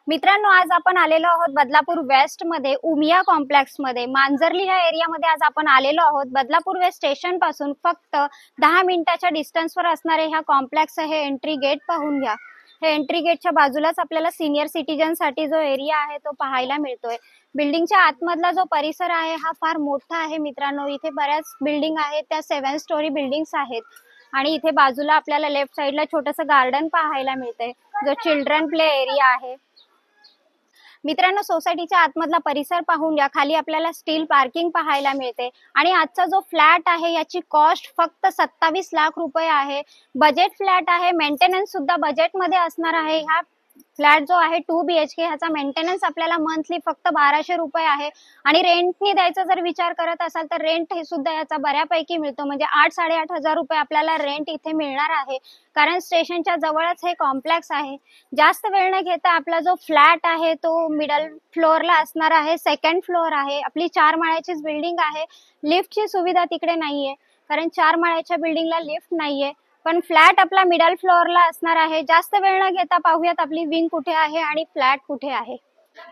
मित्रांनो, आज आपण आलेलो आहोत बदलापूर वेस्ट मध्ये उमिया कॉम्प्लेक्स मध्ये मांजरली ह्या एरियामध्ये आज आपण आलेलो आहोत। बदलापूर वेस्ट स्टेशन पासून फक्त 10 मिनिटाच्या डिस्टन्सवर असणारे ह्या कॉम्प्लेक्स हे एंट्री गेट पाहून घ्या। हे एंट्री गेटच्या बाजूलाच आपल्याला सिनियर सिटीजन साठी जो एरिया आहे तो पाहायला मिळतोय। बिल्डिंगच्या आतमधला जो परिसर आहे हा फार मोठा आहे मित्रांनो। इथे बऱ्याच बिल्डिंग आहेत, त्या 7 स्टोरी बिल्डिंग्स आहेत आणि इथे बाजूला आपल्याला लेफ्ट साइडला छोटंसं गार्डन पाहायला मिळतंय जो चिल्ड्रन प्ले एरिया आहे। मित्रांनो, सोसायटीच्या आतमधला परिसर पाहून घ्या। खाली आपल्याला स्टील पार्किंग पाहायला मिळते आणि आजचा जो फ्लॅट आहे याची कॉस्ट फक्त 27 लाख रुपये आहे। बजेट फ्लॅट आहे, मेंटेनन्स सुद्धा बजेट मध्ये असणार आहे। ह्या फ्लॅट जो आहे 2 BHK ह्याचा मेंटेनन्स आपल्याला मंथली फक्त 1200 रुपये आहे आणि रेंटनी द्यायचा जर विचार करत असाल तर रेंट हे सुद्धा याचा बऱ्यापैकी मिळतो, म्हणजे 8-8.5 हजार रुपये आपल्याला रेंट इथे मिळणार आहे, कारण स्टेशनच्या जवळच हे कॉम्प्लेक्स आहे। जास्त वेळ न घेता आपला जो फ्लॅट आहे तो मिडल फ्लोअरला असणार आहे, सेकंड फ्लोअर आहे। आपली 4 माळ्याचीच बिल्डिंग आहे, लिफ्टची सुविधा तिकडे नाहीये कारण 4 माळ्याच्या बिल्डिंगला लिफ्ट नाहीये, पण फ्लॅट आपला मिडल फ्लोअरला असणार आहे। जास्त वेळ न घेता पाहूयात आपली विंग कुठे आहे आणि फ्लॅट कुठे आहे।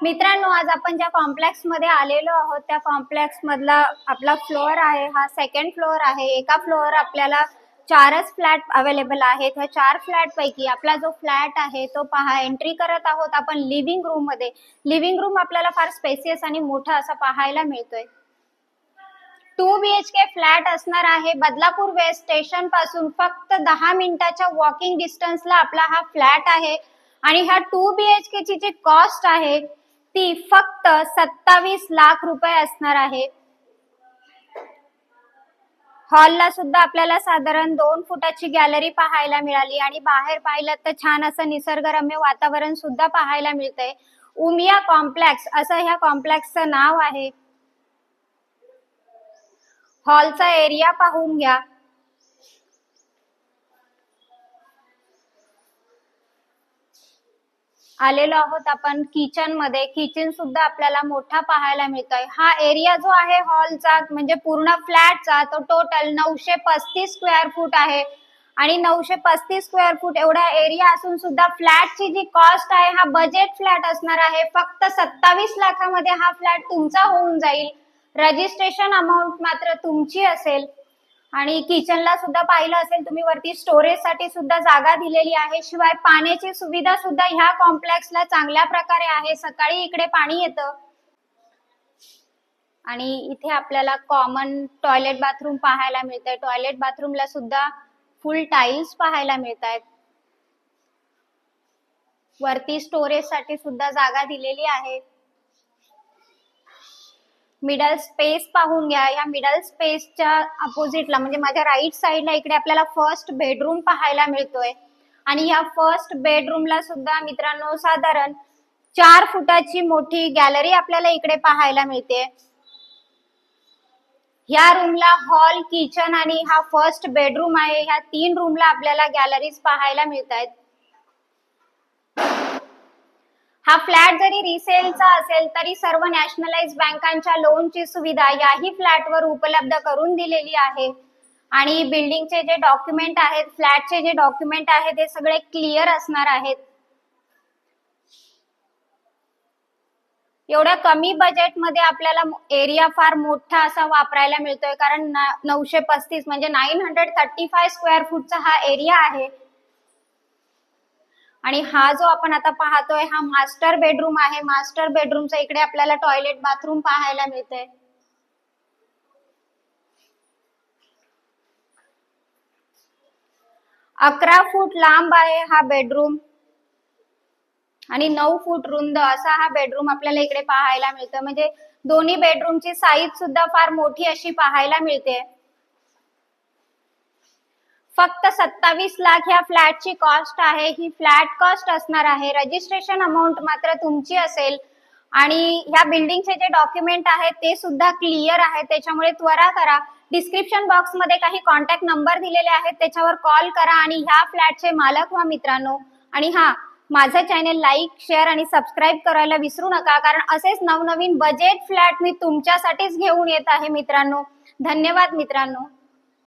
मित्रांनो, आज आपण ज्या कॉम्प्लेक्स मध्ये आलेलो आहोत त्या कॉम्प्लेक्स मधला आपला फ्लोअर आहे हा सेकंड फ्लोअर आहे। एका फ्लोअर आपल्याला 4च फ्लॅट अवेलेबल आहेत। ह्या 4 फ्लॅट पैकी आपला जो फ्लॅट आहे तो पहा, एंट्री करत आहोत आपण लिव्हिंग रूम मध्ये। लिव्हिंग रूम आपल्याला फार स्पेसियस आणि मोठा असा पाहायला मिळतोय। 2 BHK फ्लॅट असणार आहे। बदलापूर वेस्ट स्टेशन पासून फक्त 10 मिनिटाच्या वॉकिंग डिस्टन्सला आपला हा फ्लॅट आहे आणि ह्या 2 BHK ची जी कॉस्ट आहे ती फक्त 27 लाख रुपये असणार आहे। हॉलला सुद्धा आपल्याला साधारण 2 फुटाची गॅलरी पाहायला मिळाली आणि बाहेर पाहिलं तर छान असं निसर्गरम्य वातावरण सुद्धा पाहायला मिळतंय। उमिया कॉम्प्लेक्स असं ह्या कॉम्प्लेक्सचं नाव आहे। हॉलचा एरिया पाहून घ्या। आलेलो आहोत आपण किचन मध्ये। किचन सुद्धा आपल्याला मोठा पाहायला मिळतोय। हा एरिया जो आहे हॉलचा म्हणजे पूर्ण फ्लॅटचा तो टोटल 935 स्क्वेअर फूट आहे आणि 935 स्क्वेअर फूट एवढा एरिया असून सुद्धा फ्लॅटची जी कॉस्ट आहे हा बजेट फ्लॅट असणार आहे। फक्त 27 लाखामध्ये हा फ्लॅट तुमचा होऊन जाईल। रजिस्ट्रेशन अमाउंट मात्र तुमची असेल आणि किचनला सुद्धा पाहिलं असेल तुम्ही वरती स्टोरेज साठी सुद्धा जागा दिलेली आहे। शिवाय पाण्याची सुविधा सुद्धा ह्या कॉम्प्लेक्सला चांगल्या प्रकारे आहे। सकाळी इकडे पाणी येतं आणि इथे आपल्याला कॉमन टॉयलेट बाथरूम पाहायला मिळतंय। टॉयलेट बाथरूमला सुद्धा फुल टाइल्स पाहायला मिळतायत। वरती स्टोरेज साठी सुद्धा जागा दिलेली आहे। मिडल स्पेस पाहून घ्या। या मिडल स्पेसच्या अपोजिटला म्हणजे माझ्या राईट साइडला इकडे आपल्याला फर्स्ट बेडरूम पाहायला मिळतोय आणि या फर्स्ट बेडरूमला सुद्धा मित्रांनो साधारण 4 फुटाची मोठी गॅलरी आपल्याला इकडे पाहायला मिळते। ह्या रूमला हॉल, किचन आणि हा फर्स्ट बेडरूम आहे। ह्या 3 रूमला आपल्याला गॅलरीज पाहायला मिळतात। हा फ्लॅट जरी रिसेलचा असेल तरी सर्व नॅशनलाइज बँकांच्या लोनची सुविधा याही फ्लॅटवर उपलब्ध करून दिलेली आहे आणि बिल्डिंगचे जे डॉक्युमेंट आहेत, फ्लॅटचे जे डॉक्युमेंट आहेत ते सगळे क्लिअर असणार आहेत। एवढ्या कमी बजेट मध्ये आपल्याला एरिया फार मोठा असा वापरायला मिळतोय, कारण 935 म्हणजे 935 स्क्वेअर फूटचा हा एरिया आहे आणि हा जो आपण आता पाहतोय हा मास्टर बेडरूम आहे। मास्टर बेडरूमचा इकडे आपल्याला टॉयलेट बाथरूम पाहायला मिळतंय। अकरा फूट लांब आहे हा बेडरूम आणि 9 फूट रुंद असा हा बेडरूम आपल्याला इकडे पाहायला मिळतं, म्हणजे दोन्ही बेडरूमची साईज सुद्धा फार मोठी अशी पाहायला मिळते। फक्त 27 लाख ह्या फ्लॅटची कॉस्ट आहे। ही फ्लॅट कॉस्ट असणार आहे। रजिस्ट्रेशन अमाउंट मात्र तुमची असेल आणि ह्या बिल्डिंगचे जे डॉक्युमेंट आहेत ते सुद्धा क्लिअर आहेत, त्याच्यामुळे त्वरा करा। डिस्क्रिप्शन बॉक्स मध्ये काही कॉन्टॅक्ट नंबर दिलेले आहेत, त्याच्यावर कॉल करा आणि ह्या फ्लॅटचे मालक व्हा मित्रांनो। आणि हा माझं चॅनल लाईक, शेअर आणि सबस्क्राईब करायला विसरू नका, कारण असेच नवनवीन बजेट फ्लॅट मी तुमच्यासाठीच घेऊन येत आहे मित्रांनो। धन्यवाद मित्रांनो।